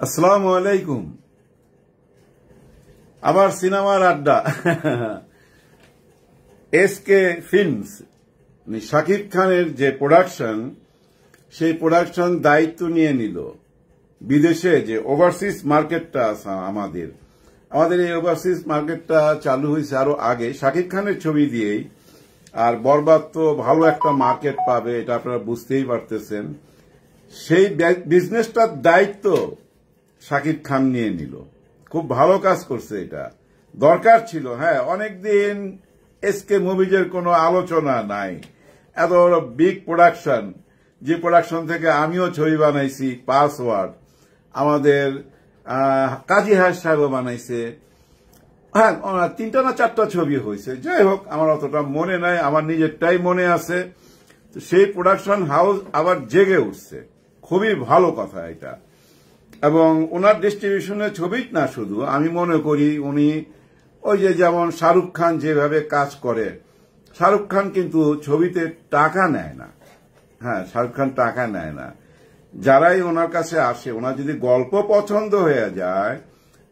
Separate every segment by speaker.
Speaker 1: আসসালামু আলাইকুম। আবার সিনেমার আড্ডা। এসকে ফিল্মস শাকিব খানের যে প্রোডাকশন, সেই প্রোডাকশন দায়িত্ব নিয়ে নিল বিদেশে যে ওভারসিজ মার্কেটটা আছে আমাদের এই ওভারসিজ মার্কেটটা চালু হয়েছে আরো আগে শাকিব খানের ছবি দিয়েই। আর বরবাদ তো ভালো একটা মার্কেট পাবে, এটা আপনারা বুঝতেই পারতেছেন। সেই বিজনেসটার দায়িত্ব শাকিব খান নিয়ে নিল। খুব ভালো কাজ করছে, এটা দরকার ছিল। হ্যাঁ, অনেকদিন এসকে মুভিজের কোনো আলোচনা নাই। এত বড় বিগ প্রোডাকশন, যে প্রোডাকশন থেকে আমিও ছবি বানাইছি, পাসওয়ার্ড, আমাদের কাজী হাস সাহেবও বানাইছে। হ্যাঁ, 3টা না 4টা ছবি হয়েছে। যাই হোক, আমার অতটা মনে নাই, আমার নিজেরটাই মনে আছে। তো সেই প্রোডাকশন হাউস আবার জেগে উঠছে, খুবই ভালো কথা এটা। এবং ওনার ডিস্ট্রিবিউশনের ছবি না শুধু, আমি মনে করি উনি ওই যে যেমন শাহরুখ খান যেভাবে কাজ করে, শাহরুখ খান কিন্তু ছবিতে টাকা নেয় না। হ্যাঁ, শাহরুখ খান টাকা নেয় না। যারাই ওনার কাছে আসে, ওনার যদি গল্প পছন্দ হয়ে যায়,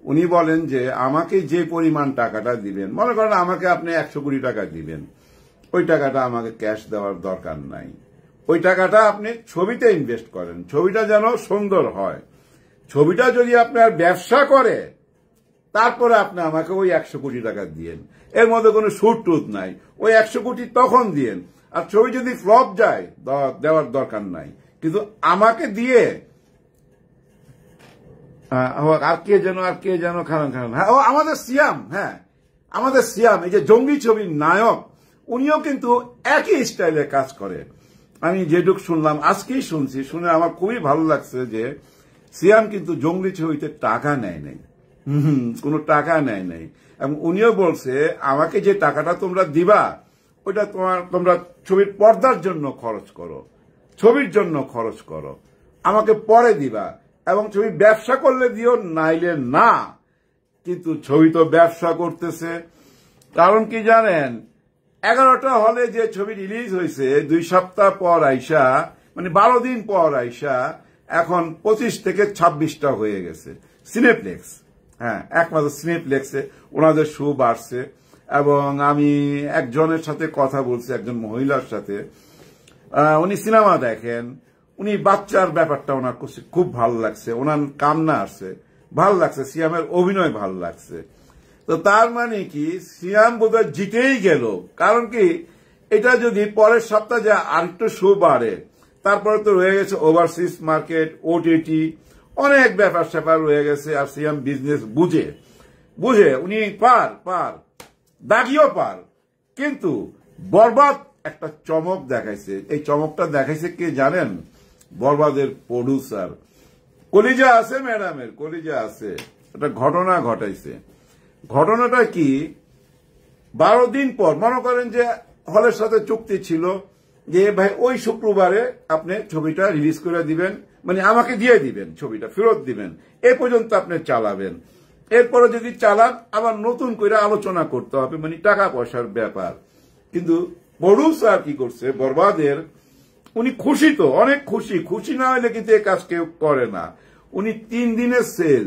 Speaker 1: উনি বলেন যে আমাকে যে পরিমাণ টাকাটা দিবেন, মনে করেন আমাকে আপনি 100 কোটি টাকা দিবেন, ওই টাকাটা আমাকে ক্যাশ দেওয়ার দরকার নাই। ওই টাকাটা আপনি ছবিতে ইনভেস্ট করেন, ছবিটা যেন সুন্দর হয়। ছবিটা যদি আপনার ব্যবসা করে, তারপরে আপনি আমাকে ওই 100 কোটি টাকা দিয়েন। এর মধ্যে কোনো সুট টুট নাই। ওই 100 কোটি তখন দিয়েন। আর ছবি যদি ফ্লপ যায়, দেওয়ার দরকার নাই। কিন্তু আমাকে দিয়ে আর কে যেন খান হ্যাঁ, ও আমাদের সিয়াম। হ্যাঁ, আমাদের সিয়াম, এই যে জঙ্গি ছবির নায়ক, উনিও কিন্তু একই স্টাইলে কাজ করে। আমি যেটুকু শুনলাম, আজকেই শুনছি, শুনে আমার খুবই ভালো লাগছে যে সিয়াম কিন্তু জঙ্গলি ছবিতে টাকা নেয় নাই, কোনো টাকা নেয় নাই। এবং উনিও বলছে আমাকে যে টাকাটা তোমরা দিবা, ওইটা তোমরা ছবির পর্দার জন্য খরচ করো, ছবির জন্য খরচ করো, আমাকে পরে দিবা। এবং ছবি ব্যবসা করলে দিও, নাইলে না। কিন্তু ছবি তো ব্যবসা করতেছে। কারণ কি জানেন, 11টা হলে যে ছবি রিলিজ হয়েছে, 2 সপ্তাহ পর আইসা, মানে 12 দিন পর আইসা এখন 25 থেকে 26টা হয়ে গেছে সিনেপ্লেক্স। হ্যাঁ, একমাত্র সিনেপ্লেক্সে ওনাদের শো বাড়ছে। এবং আমি একজনের সাথে কথা বলছি, একজন মহিলার সাথে, উনি সিনেমা দেখেন, উনি বাচ্চার ব্যাপারটা ওনার খুব ভালো লাগছে, ওনার কান্না আসছে, ভালো লাগছে, সিয়ামের অভিনয় ভালো লাগছে। তো তার মানে কি, সিয়াম বোধহয় জিতেই গেল। কারণ কি, এটা যদি পরের সপ্তাহে আরেকটু শো বাড়ে, তারপরে তো রয়ে গেছে ওভারসিজ মার্কেট, ওটিটি, অনেক ব্যাপার স্যাপার রয়ে গেছে। আর সিয়াম বিজনেস বুঝে উনি পার দাগিও পার। কিন্তু বরবাদ একটা চমক দেখাইছে। এই চমকটা দেখাইছে কে জানেন? বরবাদের প্রডিউসার। কলিজা আছে ম্যাডামের, কলিজা আছে। একটা ঘটনা ঘটাইছে। ঘটনাটা কি, 12 দিন পর, মনে করেন যে হলের সাথে চুক্তি ছিল যে ভাই ওই শুক্রবারে আপনি ছবিটা রিলিজ করে দিবেন, মানে আমাকে দিয়ে দিবেন, ছবিটা ফেরত দিবেন, এ পর্যন্ত আপনি চালাবেন। এরপরে যদি চালান, আবার নতুন করে আলোচনা করতে হবে, মানে টাকা পয়সার ব্যাপার। কিন্তু প্রডিউসার কি করছে বরবাদের, উনি খুশি, তো অনেক খুশি না হলে কিন্তু এই কাজ কেউ করে না। উনি 3 দিনের সেল,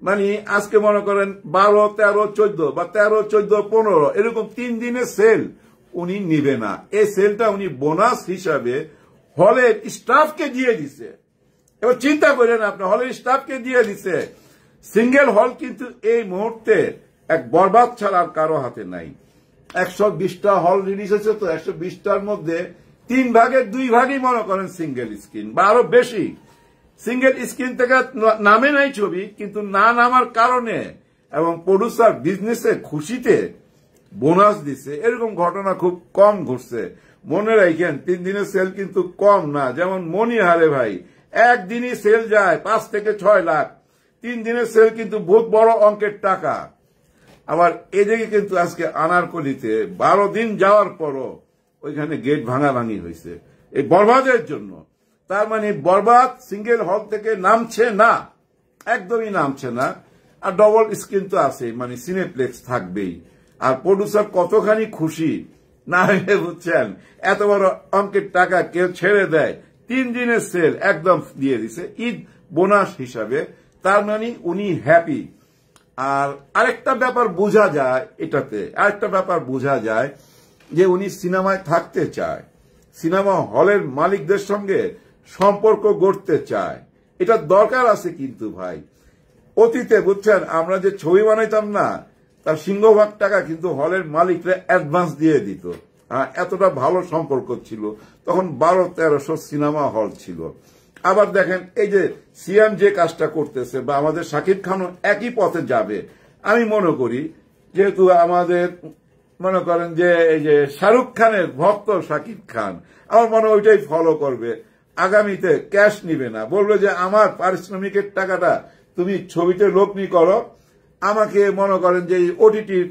Speaker 1: মানে আজকে মনে করেন 12, 13, 14 বা 13, 14, 15 এরকম 3 দিনের সেল উনি নিবে না। এই সেলটা উনি বোনাস হিসাবে হলের স্টাফকে দিয়ে দিছে। এবার চিন্তা করেন, আপনি হলের স্টাফকে দিয়ে দিছে। সিঙ্গেল হল কিন্তু এই মুহূর্তে এক বরবাদ ছাড়া আর কারো হাতে নাই। 120টা হল রিলিজ হয়েছে, তো 120টার মধ্যে 3 ভাগের 2 ভাগই মনে করেন সিঙ্গেল স্ক্রিন বা আরো বেশি। সিঙ্গেল স্ক্রিন থেকে নামে নাই ছবি, কিন্তু না নামার কারণে এবং প্রডিউসার বিজনেসে খুশিতে বোনাস দিছে। এরকম ঘটনা খুব কম ঘটছে। মনে রাখেন, 3 দিনের সেল কিন্তু কম না। যেমন মনিহারে ভাই, একদিনই সেল যায় 5 থেকে 6 লাখ। 3 দিনের সেল কিন্তু বহুত বড় অঙ্কের টাকা। আবার এদিকে কিন্তু আজকে আনারকলিতে 12 দিন যাওয়ার পরও ওইখানে গেট ভাঙাভাঙি হয়েছে এই বরবাদের জন্য। তার মানে বরবাদ সিঙ্গেল হল থেকে নামছে না, একদমই নামছে না। আর ডবল স্ক্রিন তো আছে, মানে সিনেপ্লেক্স থাকবেই। আর প্রডিউসার কতখানি খুশি না হলে বুঝছেন, এত বড় অঙ্কের টাকা কেউ ছেড়ে দেয়। 3 দিনের সেল একদম দিয়ে দিছে ঈদ বোনাস হিসাবে। তার মানে উনি হ্যাপি। আর আরেকটা ব্যাপার বোঝা যায় এটাতে, আরেকটা ব্যাপার বোঝা যায় যে উনি সিনেমায় থাকতে চায়, সিনেমা হলের মালিকদের সঙ্গে সম্পর্ক গড়তে চায়। এটা দরকার আছে কিন্তু ভাই। অতীতে বুঝছেন আমরা যে ছবি বানাইতাম না, তার সিংহভাগ টাকা কিন্তু হলের মালিকরা অ্যাডভান্স দিয়ে দিত। এতটা ভালো সম্পর্ক ছিল তখন। 1200-1300 সিনেমা হল ছিল। আবার দেখেন এই যে সিয়াম যে কাজটা করতেছে, বা আমাদের শাকিব খানও একই পথে যাবে আমি মনে করি। যেহেতু আমাদের মনে করেন যে এই যে শাহরুখ খানের ভক্ত শাকিব খান, আমার মনে হয় ওইটাই ফলো করবে। আগামীতে ক্যাশ নিবে না, বলবে যে আমার পারিশ্রমিকের টাকাটা তুমি ছবিতে লোকনি করো, আমাকে মনে করেন যে ওটিটির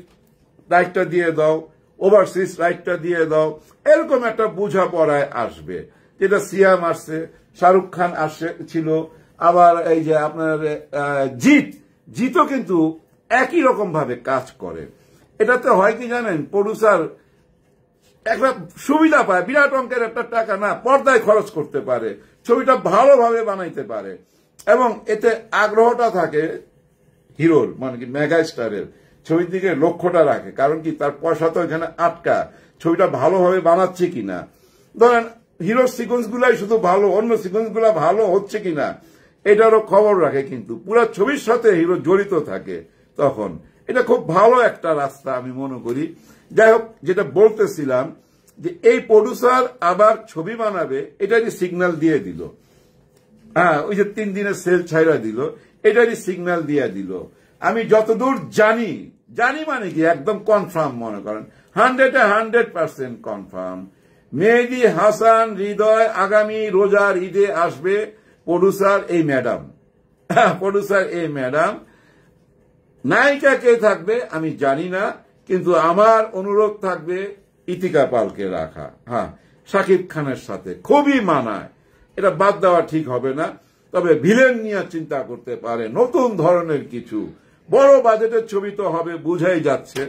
Speaker 1: রাইটটা দিয়ে দাও, ওভারসিজ রাইটটা দিয়ে দাও। এরকম একটা বোঝাপড়ায় আসবে, যেটা সিয়াম আসছে, শাহরুখ খান আসছে ছিল। আবার এই যে আপনার জিতও কিন্তু একই রকম ভাবে কাজ করে। এটাতে হয় কি জানেন, প্রডিউসার একটা সুবিধা পায়, বিরাট অঙ্কের একটা টাকা না পর্দায় খরচ করতে পারে, ছবিটা ভালোভাবে বানাইতে পারে, এবং এতে আগ্রহটা থাকে হিরোর, মানে কি মেগা স্টারের ছবির দিকে লক্ষ্যটা রাখে। কারণ কি, তার পয়সা তো এখানে আটকা, ছবিটা ভালোভাবে বানাচ্ছে কিনা। ধরেন হিরোর সিকোয়েন্স গুলাই শুধু ভালো, অন্য সিকোয়েন্স গুলা ভালো হচ্ছে কিনা এটারও খবর রাখে, কিন্তু পুরো ছবির সাথে হিরো জড়িত থাকে। তখন এটা খুব ভালো একটা রাস্তা আমি মনে করি। যাই হোক, যেটা বলতেছিলাম যে এই প্রডিউসার আবার ছবি বানাবে, এটারই সিগন্যাল দিয়ে দিল। ওই যে 3 দিনের সেল ছাইরা দিল, এটারই সিগন্যাল দিয়ে দিল। আমি যতদূর জানি মানে কি একদম কনফার্ম, মনে করেন 100% কনফার্ম, মেহেদী হাসান হৃদয় আগামী রোজার ঈদে আসবে। প্রডিউসার এই ম্যাডাম, প্রডিউসার এই ম্যাডাম। নায়িকা কে থাকবে আমি জানি না, কিন্তু আমার অনুরোধ থাকবে ইতিকা পালকে রাখা। শাকিব খানের সাথে খুবই মানায়, এটা বাদ দেওয়া ঠিক হবে না। তবে ভিলেন নিয়ে চিন্তা করতে পারে, নতুন ধরনের কিছু। বড় বাজেটের ছবি তো হবে বুঝাই যাচ্ছে,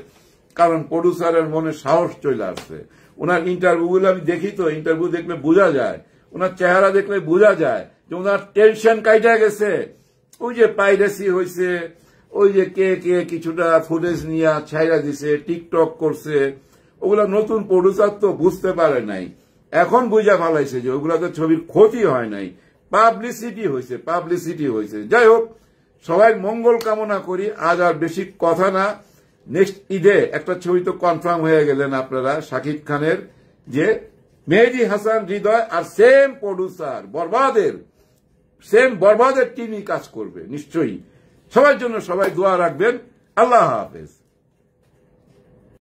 Speaker 1: কারণ প্রডিউসারের মনে সাহস চলে আসছে। ওনার ইন্টারভিউগুলো আমি দেখি তো, ইন্টারভিউ দেখলে বোঝা যায়, ওনার চেহারা দেখলে বোঝা যায় যে ওনার টেনশন কাইটা গেছে। ওই যে পাইরেসি হয়েছে, ওই যে কে কে কিছুটা ফুটেজ নিয়ে ছাইরা দিছে, টিকটক করছে, ওগুলা নতুন প্রডিউসার তো বুঝতে পারে নাই। এখন বুঝা ফালাইছে যে ওগুলাতে ছবির ক্ষতি হয় নাই, পাবলিসিটি হয়েছে। যাই হোক, সবাই মঙ্গল কামনা করি। আজ আর বেশি কথা না, নেক্সট ঈদে একটা ছবি তো কনফার্ম হয়ে গেলেন আপনারা, শাকিব খানের, যে মেহেদী হাসান হৃদয় আর সেম প্রডিউসার বরবাদের টিমই কাজ করবে নিশ্চয়ই। সবার জন্য সবাই দোয়া রাখবেন। আল্লাহ হাফেজ।